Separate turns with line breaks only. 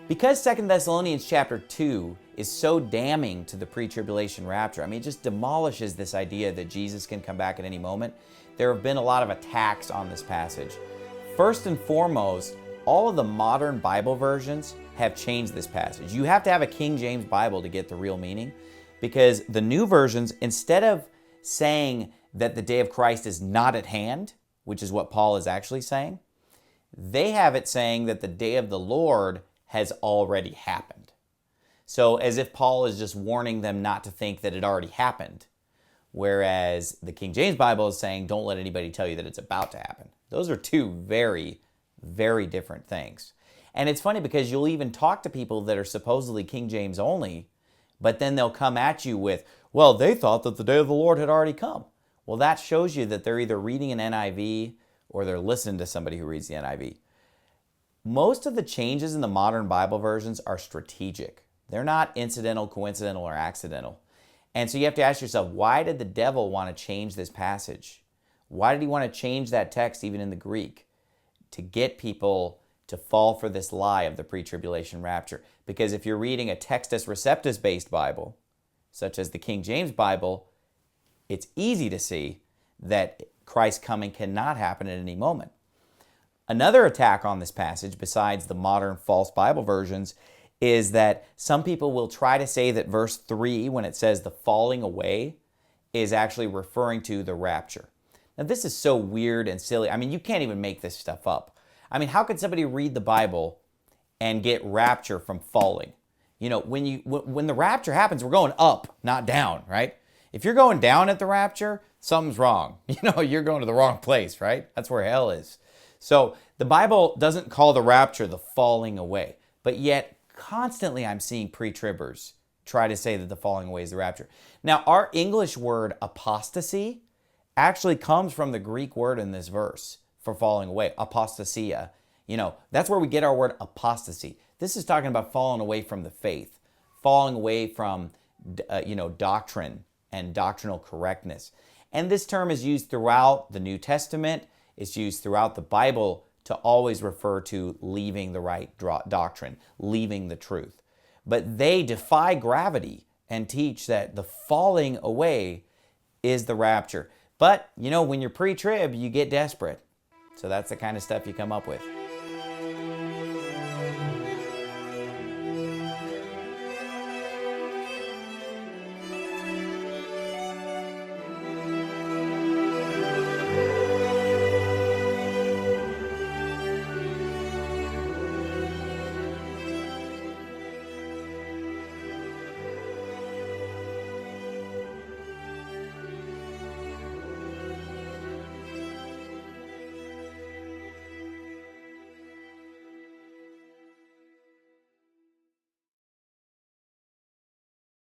Because 2 Thessalonians chapter 2 is so damning to the pre-tribulation rapture, I mean, it just demolishes this idea that Jesus can come back at any moment. There have been a lot of attacks on this passage. First and foremost, all of the modern Bible versions have changed this passage. You have to have a King James Bible to get the real meaning, because the new versions, instead of saying that the day of Christ is not at hand, which is what Paul is actually saying, they have it saying that the day of the Lord has already happened. So as if Paul is just warning them not to think that it already happened, whereas the King James Bible is saying don't let anybody tell you that it's about to happen. Those are two very, very different things. And it's funny because you'll even talk to people that are supposedly King James only, but then they'll come at you with, well, they thought that the day of the Lord had already come. Well, that shows you that they're either reading an NIV or they're listening to somebody who reads the NIV. Most of the changes in the modern Bible versions are strategic. They're not incidental, coincidental, or accidental. And so you have to ask yourself, why did the devil want to change this passage? Why did he want to change that text even in the Greek? To get people to fall for this lie of the pre-tribulation rapture. Because if you're reading a Textus Receptus based Bible, such as the King James Bible, it's easy to see that Christ's coming cannot happen at any moment. Another attack on this passage, besides the modern false Bible versions, is that some people will try to say that verse 3, when it says the falling away, is actually referring to the rapture. Now, this is so weird and silly. I mean, you can't even make this stuff up. I mean, how could somebody read the Bible and get rapture from falling? You know, when the rapture happens, we're going up, not down, right? If you're going down at the rapture, something's wrong. You know, you're going to the wrong place, right? That's where hell is. So the Bible doesn't call the rapture the falling away, but yet constantly I'm seeing pre-tribbers try to say that the falling away is the rapture. Now, our English word apostasy actually comes from the Greek word in this verse for falling away, apostasia. You know, that's where we get our word apostasy. This is talking about falling away from the faith, falling away from, doctrine and doctrinal correctness. And this term is used throughout the New Testament. It's used throughout the Bible to always refer to leaving the right doctrine, leaving the truth. But they defy gravity and teach that the falling away is the rapture. But, you know, when you're pre-trib, you get desperate. So that's the kind of stuff you come up with.